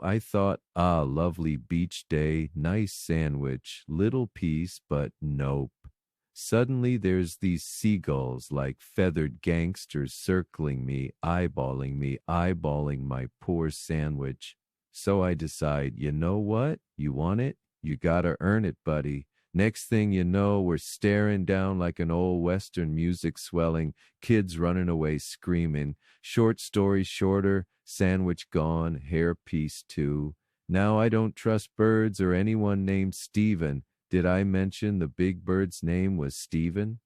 I thought, lovely beach day, nice sandwich, little piece, but nope. Suddenly there's these seagulls like feathered gangsters circling me, eyeballing my poor sandwich. So I decide, you know what? You want it? You gotta earn it, buddy. Next thing you know, we're staring down like an old Western music swelling, kids running away screaming. Short story shorter, sandwich gone, hairpiece too. Now I don't trust birds or anyone named Steven. Did I mention the big bird's name was Steven?